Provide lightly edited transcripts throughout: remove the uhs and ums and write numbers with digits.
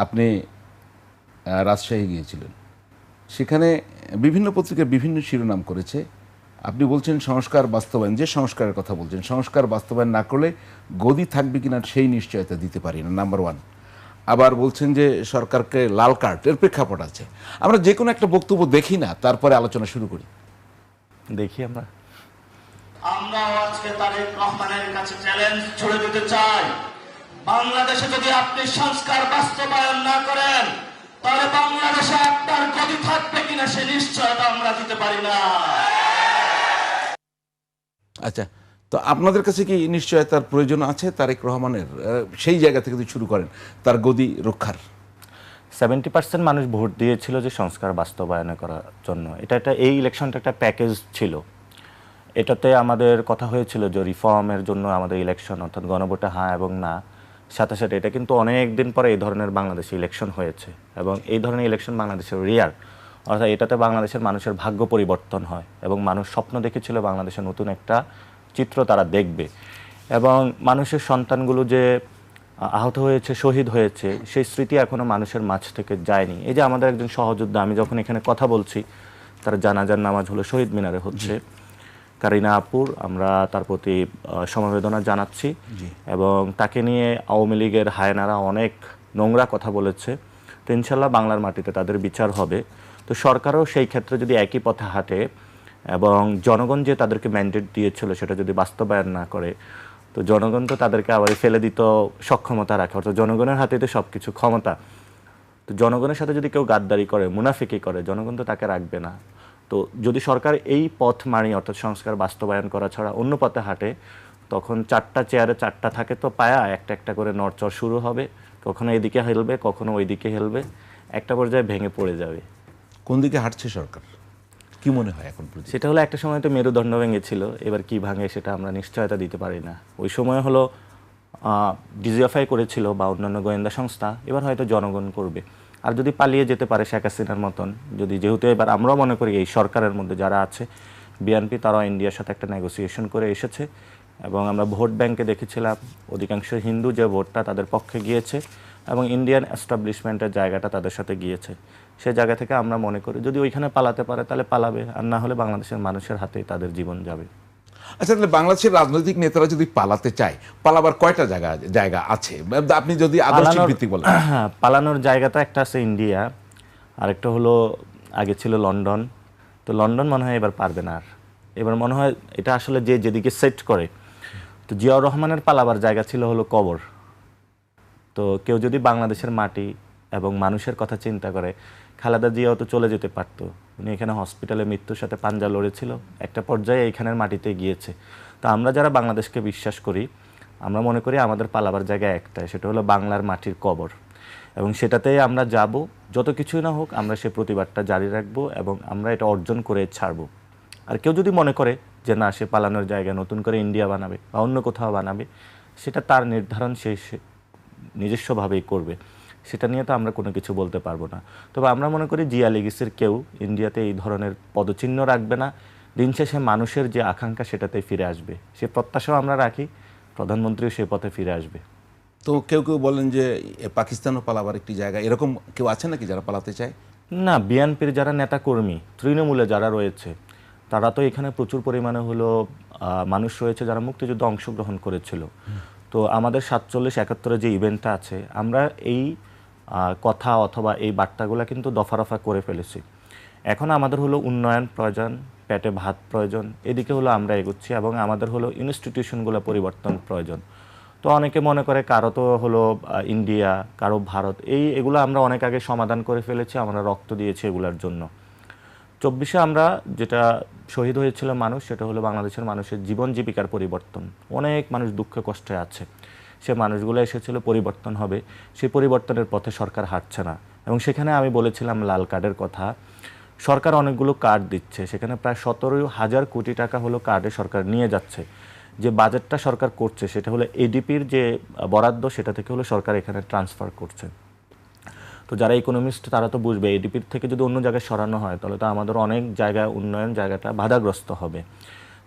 আপনি রাজশাহী গিয়েছিলেন, সেখানে বিভিন্ন পত্রিকা বিভিন্ন শিরোনাম করেছে। আপনি বলছেন সংস্কার বাস্তবায়ন, যে সংস্কারের কথা বলছেন, সংস্কার বাস্তবায়ন না করলে গদি থাকবে কিনা সেই নিশ্চয়তা দিতে পারি না, নাম্বার ওয়ান। আবার বলছেন যে সরকারকে লাল কার্ড, এর প্রেক্ষাপট আছে। আমরা যে কোনো একটা বক্তব্য দেখি না, তারপরে আলোচনা শুরু করি। দেখি আমরা আমরাও আজকে তারেক রহমানের কাছে চ্যালেঞ্জ ছুড়ে দিতে চাই, বাংলাদেশে যদি আপনি সংস্কার বাস্তবায়ন না করেন তাহলে বাংলাদেশে আপনার গতি থাকবে কিনা সে নিশ্চয়তা আমরা দিতে পারি না। আচ্ছা, তো আপনাদের কাছে কি নিশ্চয়তার প্রয়োজন আছে তারেক রহমানের? সেই জায়গা থেকে যদি শুরু করেন তার গদি রক্ষার। 70% মানুষ ভোট দিয়েছিল যে সংস্কার বাস্তবায়ন করার জন্য। এই ইলেকশনটা একটা প্যাকেজ ছিল। এটাতে আমাদের কথা হয়েছিল যে রিফর্মের জন্য আমাদের ইলেকশন, অর্থাৎ গণভোটে হ্যাঁ এবং না, সাথে সাথে এটা কিন্তু অনেক দিন পরে এই ধরনের বাংলাদেশে ইলেকশন হয়েছে এবং এই ধরনের ইলেকশন বাংলাদেশের রিয়ার। অর্থাৎ এটাতে বাংলাদেশের মানুষের ভাগ্য পরিবর্তন হয় এবং মানুষ স্বপ্ন দেখেছিল বাংলাদেশের নতুন একটা চিত্র তারা দেখবে এবং মানুষের সন্তানগুলো যে আহত হয়েছে, শহীদ হয়েছে, সেই স্মৃতি এখনো মানুষের মাঝ থেকে যায়নি। এই যে আমাদের একজন সহযোদ্ধা, আমি যখন এখানে কথা বলছি তার জানাজার নামাজ হলো শহীদ মিনারে হচ্ছে, কারিনা আপুর, আমরা তার প্রতি সমবেদনা জানাচ্ছি এবং তাকে নিয়ে আওয়ামী লীগের হায়নারা অনেক নোংরা কথা বলেছে। তো ইনশাল্লাহ বাংলার মাটিতে তাদের বিচার হবে। তো সরকারও সেই ক্ষেত্রে যদি একই পথে হাঁটে এবং জনগণ যে তাদেরকে ম্যান্ডেট দিয়েছিল সেটা যদি বাস্তবায়ন না করে, তো জনগণ তো তাদেরকে আবার ফেলে দিত সক্ষমতা রাখে, অর্থাৎ জনগণের হাতে তো সব কিছু ক্ষমতা। তো জনগণের সাথে যদি কেউ গাদ্দারি করে, মুনাফিকি করে, জনগণ তো তাকে রাখবে না। তো যদি সরকার এই পথ মানি, অর্থাৎ সংস্কার বাস্তবায়ন করা ছাড়া অন্য পথে হাঁটে, তখন 4টা চেয়ারে 4টা থাকে তো পায়া, একটা একটা করে নড়চড় শুরু হবে, কখনো এদিকে হেলবে কখনো ওইদিকে হেলবে, একটা পর্যায়ে ভেঙে পড়ে যাবে। কোন দিকে হাঁটছে সরকার, কি মনে হয় এখন? সেটা হলো একটা সময় তো মেরুদণ্ড ভেঙেছিল, এবার কি ভাঙে সেটা আমরা নিশ্চয়তা দিতে পারি না। ওই সময় হলো ডিজিএফআই করেছিল বা অন্যান্য গোয়েন্দা সংস্থা, এবার হয়তো জনগণ করবে। আর যদি পালিয়ে যেতে পারে শেখ হাসিনার মতন, যদি, যেহেতু এবার আমরাও মনে করি এই সরকারের মধ্যে যারা আছে বিএনপি, তারাও ইন্ডিয়ার সাথে একটা নেগোসিয়েশন করে এসেছে এবং আমরা ভোট ব্যাংকে দেখেছিলাম অধিকাংশ হিন্দু যে ভোটটা তাদের পক্ষে গিয়েছে এবং ইন্ডিয়ান এস্টাবলিশমেন্টের জায়গাটা তাদের সাথে গিয়েছে। সে জায়গা থেকে আমরা মনে করি যদি ওইখানে পালাতে পারে তাহলে পালাবে, আর না হলে বাংলাদেশের মানুষের হাতেই তাদের জীবন যাবে। আচ্ছা, তাহলে বাংলাদেশের রাজনৈতিক নেতারা যদি পালাতে চায়, পালাবার কয়টা জায়গা আছে আপনি যদি আদর্শিক ভিত্তিক বলেন? হ্যাঁ, পালানোর জায়গাটা একটা আছে ইন্ডিয়া, আরেকটা হলো আগে ছিল লন্ডন। তো লন্ডন মনে হয় এবার পারবে না, আর এবার মনে হয় এটা আসলে যে যেদিকে সেট করে। তো জিয়াউর রহমানের পালাবার জায়গা ছিল হলো কবর। তো কেউ যদি বাংলাদেশের মাটি এবং মানুষের কথা চিন্তা করে, খালেদা জিয়াও তো চলে যেতে পারতো। উনি এখানে হসপিটালে মৃত্যুর সাথে পাঞ্জা লড়েছিল, একটা পর্যায়ে এইখানের মাটিতে গিয়েছে। তো আমরা যারা বাংলাদেশকে বিশ্বাস করি, আমরা মনে করি আমাদের পালাবার জায়গা একটাই, সেটা হলো বাংলার মাটির কবর, এবং সেটাতেই আমরা যাব। যত কিছুই না হোক আমরা সে প্রতিবাদটা জারি রাখবো এবং আমরা এটা অর্জন করে ছাড়বো। আর কেউ যদি মনে করে যে না, সে পালানোর জায়গা নতুন করে ইন্ডিয়া বানাবে বা অন্য কোথাও বানাবে, সেটা তার নির্ধারণ, সে নিজস্বভাবেই করবে, সেটা নিয়ে তো আমরা কোনো কিছু বলতে পারবো না। তবে আমরা মনে করি জিয়া লিগেসির কেউ ইন্ডিয়াতে এই ধরনের পদচিহ্ন রাখবে না। দিন শেষে মানুষের যে আকাঙ্ক্ষা সেটাতেই ফিরে আসবে, সে প্রত্যাশাও আমরা রাখি, প্রধানমন্ত্রীও সে পথে ফিরে আসবে। তো কেউ কেউ বলেন যে পাকিস্তানও পালাবার একটি জায়গা, এরকম কেউ আছে নাকি যারা পালাতে চায়? না, বিএনপির যারা নেতাকর্মী, তৃণমূলে যারা রয়েছে, তারা তো এখানে প্রচুর পরিমাণে হলো মানুষ রয়েছে যারা মুক্তিযুদ্ধে অংশগ্রহণ করেছিল। তো আমাদের 47-71 যে ইভেন্টটা আছে, আমরা এই কথা অথবা এই বার্তাগুলো কিন্তু দফা রফা করে ফেলেছি। এখন আমাদের হলো উন্নয়ন প্রয়োজন, পেটে ভাত প্রয়োজন, এদিকে হলো আমরা এগোচ্ছি এবং আমাদের হলো ইনস্টিটিউশনগুলো পরিবর্তন প্রয়োজন। তো অনেকে মনে করে কারো তো হলো ইন্ডিয়া, কারো ভারত, এগুলো আমরা অনেক আগে সমাধান করে ফেলেছি, আমরা রক্ত দিয়েছি এগুলোর জন্য। 24-এ আমরা যেটা শহীদ হয়েছিল মানুষ, সেটা হলো বাংলাদেশের মানুষের জীবন জীবিকার পরিবর্তন। অনেক মানুষ দুঃখে কষ্টে আছে, সে মানুষগুলো এসেছিল পরিবর্তন হবে, সেই পরিবর্তনের পথে সরকার হাঁটছে না। এবং সেখানে আমি বলেছিলাম লাল কার্ডের কথা, সরকার অনেকগুলো কার্ড দিচ্ছে, সেখানে প্রায় 17,000 কোটি টাকা হলো কার্ডে সরকার নিয়ে যাচ্ছে। যে বাজেটটা সরকার করছে সেটা হলো এডিপির যে বরাদ্দ, সেটা থেকে হলো সরকার এখানে ট্রান্সফার করছে। তো যারা ইকোনমিস্ট তারা তো বুঝবে, এডিপির থেকে যদি অন্য জায়গায় সরানো হয় তাহলে তো আমাদের অনেক জায়গায় উন্নয়ন জায়গাটা বাধাগ্রস্ত হবে।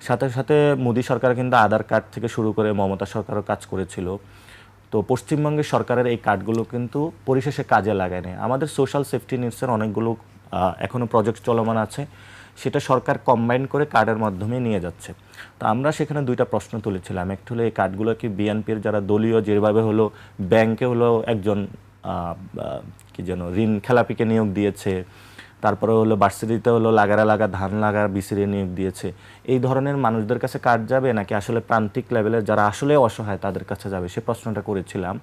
সাথে সাথে মোদী সরকার কিন্তু আধার কার্ড থেকে শুরু করে মমতা সরকারও কাজ করেছিল। তো পশ্চিমবঙ্গের সরকারের এই কার্ডগুলো কিন্তু পরিশেষে কাজে লাগায় না। আমাদের সোশ্যাল সেফটি নেটসের অনেকগুলো এখনও প্রজেক্ট চলমান আছে, সেটা সরকার কম্বাইন করে কার্ডের মাধ্যমে নিয়ে যাচ্ছে। তো আমরা সেখানে দুইটা প্রশ্ন তুলেছিলাম। একটা হলো এই কার্ডগুলো কি বিএনপির যারা দলীয় যেভাবে হলো ব্যাংকে হলো একজন কি যেন ঋণ খেলাপিকে নিয়োগ দিয়েছে, তারপরে হলো ভার্সিটিতে হলো লাগারা লাগা ধান লাগা বিসিরে নিয়োগ দিয়েছে, এই ধরনের মানুষদের কাছে কার্ড যাবে নাকি আসলে প্রান্তিক লেভেলের যারা আসলে অসহায় তাদের কাছে যাবে, সে প্রশ্নটা করেছিলাম।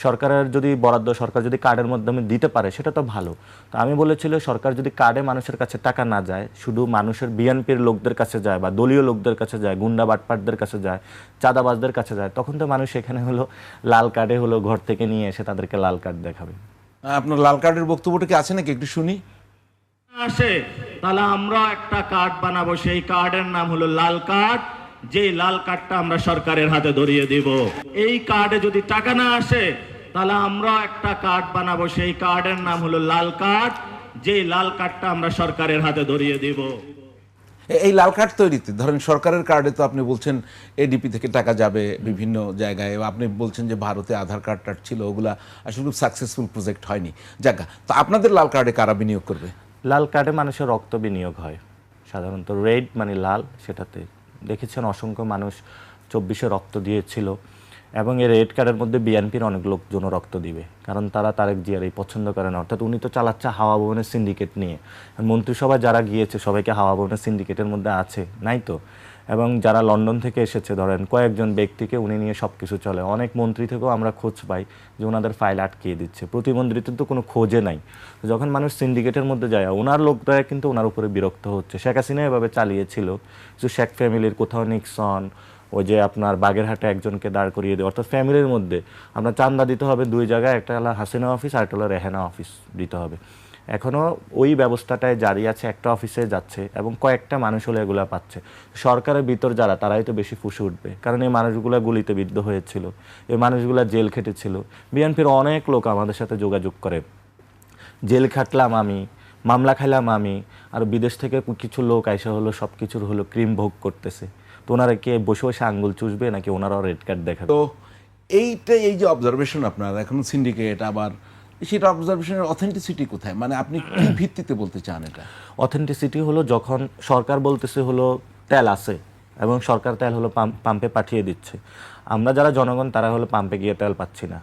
সরকারের যদি বরাদ্দ সরকার যদি কার্ডের মাধ্যমে দিতে পারে সেটা তো ভালো। তো আমি বলেছিল সরকার যদি কার্ডে মানুষের কাছে টাকা না যায়, শুধু মানুষের বিএনপির লোকদের কাছে যায় বা দলীয় লোকদের কাছে যায়, গুন্ডা বাটপাটদের কাছে যায়, চাঁদাবাজদের কাছে যায়, তখন তো মানুষ এখানে হলো লাল কার্ডে হলো ঘর থেকে নিয়ে এসে তাদেরকে লাল কার্ড দেখাবে। আপনার লাল কার্ডের বক্তব্যটা কি আছে নাকি একটু শুনি। আসে তাহলে আমরা একটা কার্ড বানাবো, সেই কার্ডের নাম হলো লাল কার্ড, যে লাল কার্ডটা আমরা সরকারের হাতে ধরিয়ে দিব। এই কার্ডে যদি টাকা না আসে তাহলে আমরা একটা কার্ড বানাবো, সেই কার্ডের নাম হলো লাল কার্ড, যে লাল কার্ডটা আমরা সরকারের হাতে ধরিয়ে দিব। এই লাল কার্ড তৈরিতে ধরেন সরকারের কার্ডে তো আপনি বলছেন এডিপি থেকে টাকা যাবে বিভিন্ন জায়গায়, আপনি বলছেন যে ভারতে আধার কার্ড টার্ড ছিল, ওগুলা আসলে খুব সাকসেসফুল প্রজেক্ট হয়নি। জায়গা তো আপনাদের লাল কার্ডে কারা বিনিয়োগ করবে? লাল কার্ডে মানুষের রক্ত বিনিয়োগ হয় সাধারণত, রেড মানে লাল, সেটাতে দেখেছেন অসংখ্য মানুষ 24-এ রক্ত দিয়েছিল। এবং এই রেড কার্ডের মধ্যে বিএনপির অনেক লোকজন রক্ত দিবে, কারণ তারা তারেক জিয়ার এই পছন্দ করে না। অর্থাৎ উনি তো চালাচ্ছে হাওয়া ভবনের সিন্ডিকেট নিয়ে। মন্ত্রিসভায় যারা গিয়েছে সবাইকে হাওয়া ভবনের সিন্ডিকেটের মধ্যে আছে নাই তো। এবং যারা লন্ডন থেকে এসেছে ধরেন কয়েকজন ব্যক্তিকে উনি নিয়ে সব কিছু চলে। অনেক মন্ত্রী থেকেও আমরা খোঁজ পাই যে ওনাদের ফাইল আটকিয়ে দিচ্ছে, প্রতিমন্ত্রীতে তো কোনো খোঁজে নাই। যখন মানুষ সিন্ডিকেটের মধ্যে যায় ওনার লোকরা কিন্তু ওনার উপরে বিরক্ত হচ্ছে। শেখ হাসিনা এভাবে চালিয়েছিল, যে শেখ ফ্যামিলির কোথাও নিক্সন, ওই যে আপনার বাগেরহাটে একজনকে দাঁড় করিয়ে দেয়। অর্থাৎ ফ্যামিলির মধ্যে আপনার চান্দা দিতে হবে দুই জায়গায়, একটা হলো হাসিনা অফিস আর একটা হলো রেহানা অফিস দিতে হবে। এখনও ওই ব্যবস্থাটায় জারি আছে, একটা অফিসে যাচ্ছে এবং কয়েকটা মানুষ হলে এগুলো পাচ্ছে। সরকারের ভিতর যারা তারাই তো বেশি ফুসে উঠবে, কারণ এই মানুষগুলো গুলিতে বিদ্ধ হয়েছিল, এই মানুষগুলো জেল খেটেছিল। বিএনপির অনেক লোক আমাদের সাথে যোগাযোগ করে, জেল খাটলাম আমি, মামলা খাইলাম আমি, আর বিদেশ থেকে কিছু লোক আইসা হলো সব কিছুর হলো ক্রিম ভোগ করতেছে। তো ওনারা কে বসে বসে আঙ্গুল চুষবে নাকি ওনারাও রেড কার্ড দেখাবে? তো এই যে অবজারভেশন আপনার এখন সিন্ডিকেট, আবার সেটা অবজারভেশনের অথেন্টিসিটি কোথায়? মানে আপনি কি ভিত্তিতে বলতে চান এটা? অথেন্টিসিটি হলো যখন সরকার বলতেছে হলো তেল আছে এবং সরকার তেল হলো পাম্পে পাঠিয়ে দিচ্ছে, আমরা যারা জনগণ তারা হলো পাম্পে গিয়ে তেল পাচ্ছি না।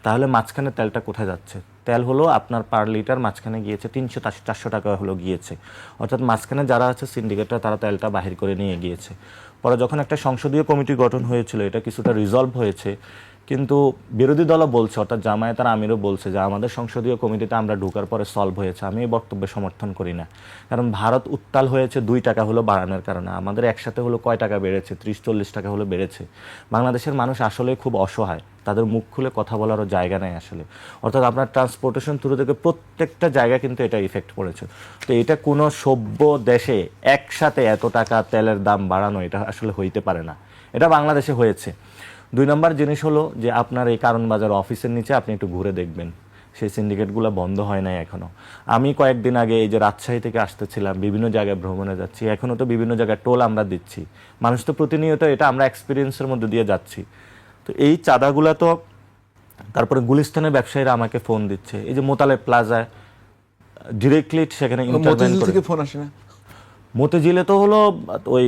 তাহলে মাঝখানে তেলটা কোথায় যাচ্ছে? তেল হলো আপনার পার লিটার মাঝখানে গিয়েছে 300-400 টাকা হলো গিয়েছে। অর্থাৎ মাঝখানে যারা আছে সিন্ডিকেটরা তারা তেলটা বাহির করে নিয়ে গিয়েছে। পরে যখন একটা সংসদীয় কমিটি গঠন হয়েছিল এটা কিছুটা রিজলভ হয়েছে, কিন্তু বিরোধী দলও বলছে, অর্থাৎ জামায়াতের আমিরও বলছে যে আমাদের সংসদীয় কমিটিতে আমরা ঢোকার পরে সলভ হয়েছে। আমি এই বক্তব্যে সমর্থন করি না, কারণ ভারত উত্তাল হয়েছে 2 টাকা হলো বাড়ানোর কারণে। আমাদের একসাথে হলো কয় টাকা বেড়েছে? 30-40 টাকা হলো বেড়েছে। বাংলাদেশের মানুষ আসলে খুব অসহায়, তাদের মুখ খুলে কথা বলারও জায়গা নেই আসলে। অর্থাৎ আপনার ট্রান্সপোর্টেশন থ্রু থেকে প্রত্যেকটা জায়গায় কিন্তু এটা ইফেক্ট পড়েছে। তো এটা কোনো সভ্য দেশে একসাথে এত টাকা তেলের দাম বাড়ানো এটা আসলে হইতে পারে না। এটা বাংলাদেশে হয়েছে। 2 নম্বর জিনিস হলো যে আপনার এই কারণ বাজার অফিসের নিচে আপনি একটু ঘুরে দেখবেন, সেই সিন্ডিকেটগুলো বন্ধ হয় নাই এখনও। আমি কয়েকদিন আগে এই যে রাজশাহী থেকে আসতেছিলাম, বিভিন্ন জায়গায় ভ্রমণে যাচ্ছি, এখনও তো বিভিন্ন জায়গায় টোল আমরা দিচ্ছি। মানুষ তো প্রতিনিয়ত এটা আমরা এক্সপিরিয়েন্সের মধ্যে দিয়ে যাচ্ছি। তো এই চাঁদাগুলা তো, তারপরে গুলিস্তানের ব্যবসায়ীরা আমাকে ফোন দিচ্ছে, এই যে মোতালেব প্লাজায় ডিরেক্টলি সেখানে ইন্টারভেন করে। থেকে ফোন আসে না? মতিঝিলে তো হলো ওই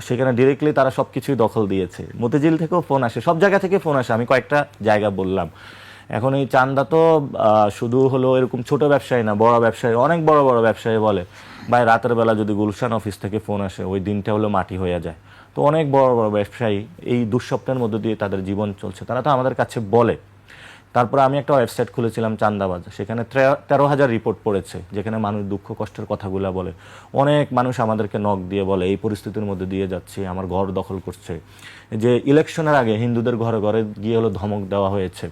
সেখানে ডিরেক্টলি তারা সব কিছুই দখল দিয়েছে। মতিঝিল থেকেও ফোন আসে, সব জায়গা থেকে ফোন আসে, আমি কয়েকটা জায়গা বললাম। এখন এই চান্দা তো শুধু হলো এরকম ছোট ব্যবসায়ী না, বড় ব্যবসায়ী, অনেক বড় বড় ব্যবসায়ী বলে ভাই রাতের বেলা যদি গুলশান অফিস থেকে ফোন আসে ওই দিনটা হলো মাটি হয়ে যায়। তো অনেক বড় বড় ব্যবসায়ী এই দুঃস্বপ্নের মধ্যে দিয়ে তাদের জীবন চলছে, তারা তো আমাদের কাছে বলে। তারপরে আমি একটা ওয়েবসাইট খুলেছিলাম চান্দাবাজ, সেখানে 13,000 রিপোর্ট পড়েছে, যেখানে মানুষ দুঃখ কষ্টের কথাগুলো বলে। অনেক মানুষ আমাদেরকে নক দিয়ে বলে এই পরিস্থিতির মধ্যে দিয়ে যাচ্ছে, আমার ঘর দখল করছে। যে ইলেকশনের আগে হিন্দুদের ঘরে ঘরে গিয়ে হলো ধমক দেওয়া হয়েছে।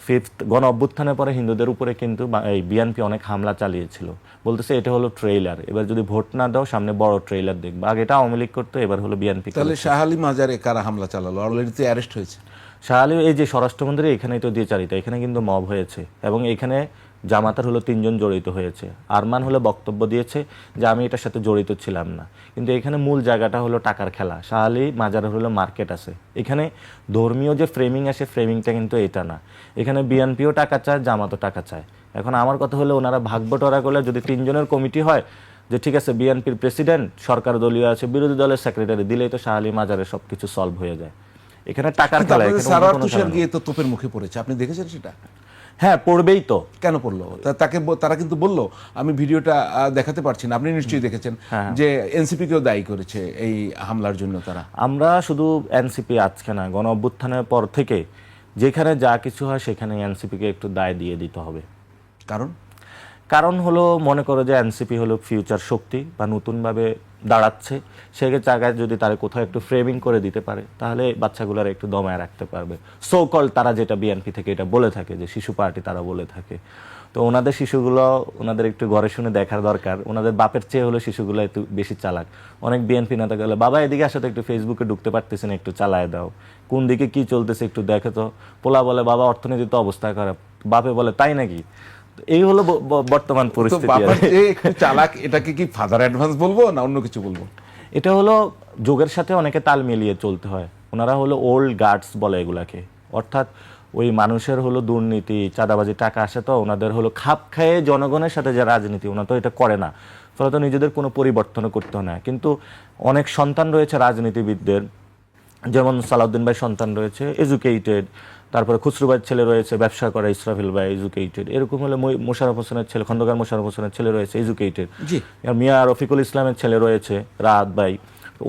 5th গণ অভ্যুত্থানের পরে হিন্দুদের উপরে কিন্তু এই বিএনপি অনেক হামলা চালিয়েছিল, বলতেছে এটা হলো ট্রেইলার, এবার যদি ভোট না দাও সামনে বড় ট্রেইলার দেখবে। আগে এটা আওয়ামী লীগ করতো, এবার হলো বিএনপি। তাহলে শাহ আলী মাজারে কারা হামলা চালালো? অলরেডি তো অ্যারেস্ট হয়েছে। শাহ আলী এই যে স্বরাষ্ট্রমন্ত্রী এখানেই তো দ্বিচারিতা, এখানে কিন্তু মব হয়েছে এবং এখানে জামাতার হলো 3 জন জড়িত হয়েছে। আরমান হলো বক্তব্য দিয়েছে যে আমি এটার সাথে জড়িত ছিলাম না, কিন্তু এখানে মূল জায়গাটা হলো টাকার খেলা। শাহ আলী মাজারের হলো মার্কেট আছে, এখানে ধর্মীয় যে ফ্রেমিং আসে ফ্রেমিংটা কিন্তু এটা না। এখানে বিএনপিও টাকা চায়, জামাতও টাকা চায়। এখন আমার কথা হলো ওনারা ভাগ বটোয়ারা করলে যদি 3 জনের কমিটি হয় যে ঠিক আছে বিএনপির প্রেসিডেন্ট, সরকার দলীয় আছে, বিরোধী দলের সেক্রেটারি দিলেই তো শাহ আলী মাজারের সবকিছু সলভ হয়ে যায়। এখানে টাকার কিন্তু খেলা, আপনাদের এখানে অন্য সারোয়ার কোনো তুষার খেলা না। গিয়ে তো তোপের মুখে পড়েছে, আপনি দেখেছেন সেটা? হ্যাঁ, পড়বেই তো। কেন পড়লো? তারা কিন্তু বললো, আমি ভিডিওটা দেখাতে পারছি না, আপনি নিশ্চয়ই দেখেছেন, যে এনসিপি কেও দায়ী করেছে এই হামলার জন্য। তারা আমরা শুধু এনসিপি আজকে না, গণ অভ্যুত্থানের পর থেকে যেখানে যা কিছু হয় সেখানে এনসিপিকে একটু দায় দিয়ে দিতে হবে। কারণ হলো মনে করো যে এনসিপি হলো ফিউচার শক্তি বা নতুনভাবে দাঁড়াচ্ছে, সেই জায়গায় যদি তারা কোথাও একটু ফ্রেমিং করে দিতে পারে তাহলে বাচ্চাগুলোর একটু দমায় রাখতে পারবে। সো কল তারা যেটা বিএনপি থেকে এটা বলে থাকে যে শিশু পার্টি তারা বলে থাকে, তো ওনাদের শিশুগুলো ওনাদের একটু ঘরে শুনে দেখার দরকার। ওনাদের বাপের চেয়ে হলো শিশুগুলো একটু বেশি চালাক। অনেক বিএনপি নেতা গেলে বাবা এদিকে আসলে একটু ফেসবুকে ঢুকতে পারতেছেন, একটু চালায় দাও, কোন দিকে কি চলতেছে একটু দেখে তো। পোলা বলে বাবা অর্থনীতি তো অবস্থা খারাপ, বাপে বলে তাই নাকি। এই হলো বর্তমান পরিস্থিতি। একটু চালাক, এটাকে কি ফাদার অ্যাডভান্স বলবো না অন্য কিছু বলবো? এটা হলো যুগের সাথে অনেকে তাল মিলিয়ে চলতে হয়। ওনারা হলো ওল্ড গার্ডস বলে এগুলাকে, অর্থাৎ ওই মানুষের হলো দুর্নীতি চাঁদাবাজি টাকা আসে, তো ওনাদের হলো খাপ খায়ে জনগণের সাথে যে রাজনীতি ওনারা তো এটা করে না, ফলে তো নিজেদের কোনো পরিবর্তনও করতে হয় না। কিন্তু অনেক সন্তান রয়েছে রাজনীতিবিদদের, যেমন সালাউদ্দিন ভাই সন্তান রয়েছে এডুকেটেড, তারপরে খুসরু ভাইয়ের ছেলে রয়েছে ব্যবসা করে, ইসরাফিল ভাই এডুকেটেড, এরকম হলে মোশাররফ হোসেনের ছেলে খন্দকার মোশাররফ হোসেনের ছেলে রয়েছে এডুকেটেড, মিয়া রফিকুল ইসলামের ছেলে রয়েছে রাত ভাই,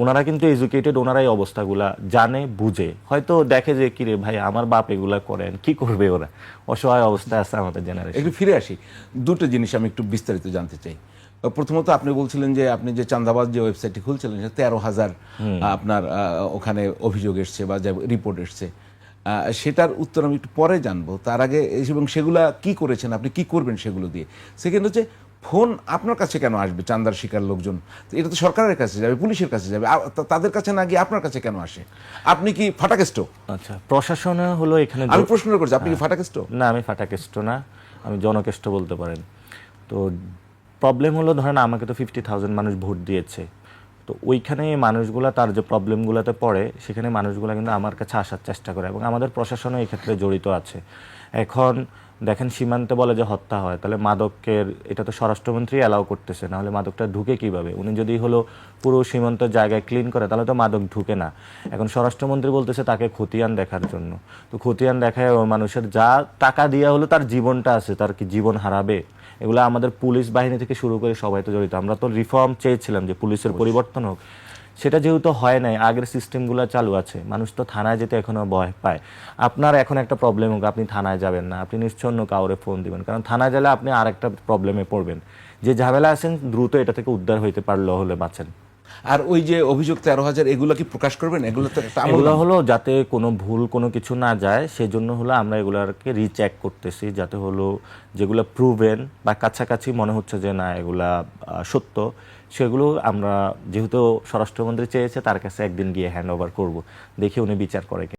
ওনারা কিন্তু এডুকেটেড, ওনারাই অবস্থাগুলা জানে বুঝে, হয়তো দেখে যে কিরে ভাই আমার বাপ এগুলা করেন, কি করবে ওরা, অসহায় অবস্থায় আছে আমাদের জেনারেশন। একটু ফিরে আসি, দুটো জিনিস আমি একটু বিস্তারিত জানতে চাই। প্রথমত আপনি বলছিলেন যে আপনি যে চান্দাবাজ যে ওয়েবসাইটটি খুলছিলেন 13,000 আপনার ওখানে অভিযোগ এসছে বা রিপোর্ট এসছে, সেটার উত্তর আমি একটু পরে জানবো। তার আগে এবং সেগুলা কি করেছেন, আপনি কি করবেন সেগুলো দিয়ে। সেকেন্ড হচ্ছে, ফোন আপনার কাছে কেন আসবে চান্দার শিকার লোকজন? এটা তো সরকারের কাছে যাবে, পুলিশের কাছে যাবে, তাদের কাছে না গিয়ে আপনার কাছে কেন আসে? আপনি কি ফাটাকেষ্ট? আচ্ছা, প্রশাসনে হলো এখানে আমি প্রশ্ন করছি, আপনি কি ফাটাকেষ্ট? না, আমি ফাটাকেষ্ট না, আমি জনকেষ্ট বলতে পারেন। তো প্রবলেম হলো ধরেন আমাকে তো 50,000 মানুষ ভোট দিয়েছে, তো ওইখানে মানুষগুলা তার যে প্রবলেমগুলোতে পড়ে সেখানে মানুষগুলা কিন্তু আমার কাছে আসার চেষ্টা করে, এবং আমাদের প্রশাসনও এই ক্ষেত্রে জড়িত আছে। এখন দেখেন সীমান্তে বলে যে হত্যা হয়, তাহলে মাদকের এটা তো স্বরাষ্ট্রমন্ত্রী অ্যালাউ করতেছে, নাহলে মাদকটা ঢুকে কিভাবে? উনি যদি হলো পুরো সীমান্ত জায়গায় ক্লিন করে তাহলে তো মাদক ঢুকে না। এখন স্বরাষ্ট্রমন্ত্রী বলতেছে তাকে খতিয়ান দেখার জন্য, তো খতিয়ান দেখায় ওই মানুষের যা টাকা দিয়া হলো তার জীবনটা আছে, তার কি জীবন হারাবে? এগুলো আমাদের পুলিশ বাহিনী থেকে শুরু করে সবাই তো জড়িত। আমরা তো রিফর্ম চেয়েছিলাম যে পুলিশের পরিবর্তন হোক, সেটা যেহেতু হয় নাই, আগের সিস্টেমগুলো চালু আছে, মানুষ তো থানায় যেতে এখনো ভয় পায়। আপনার এখন একটা প্রবলেম হোক, আপনি থানায় যাবেন না, আপনি নিশ্চয় অন্য কাউরে ফোন দিবেন, কারণ থানায় গেলে আপনি আর একটা প্রবলেমে পড়বেন, যে ঝামেলা আছেন দ্রুত এটা থেকে উদ্ধার হইতে পারলে হলে বাঁচেন। আর ওই যে অভিযোগ 13,000, এগুলো কি প্রকাশ করবেন? এগুলো তো একটা এগুলো হলো যাতে কোনো ভুল কোনো কিছু না যায়, সেজন্য হলো আমরা এগুলাকে রিচেক করতেছি, যাতে হলো যেগুলো প্রুভেন বা কাছাকাছি মনে হচ্ছে যে না এগুলা সত্য, সেগুলো আমরা যেহেতু স্বরাষ্ট্রমন্ত্রী চেয়েছে তার কাছে একদিন গিয়ে হ্যান্ড ওভার করবো, দেখি উনি বিচার করে।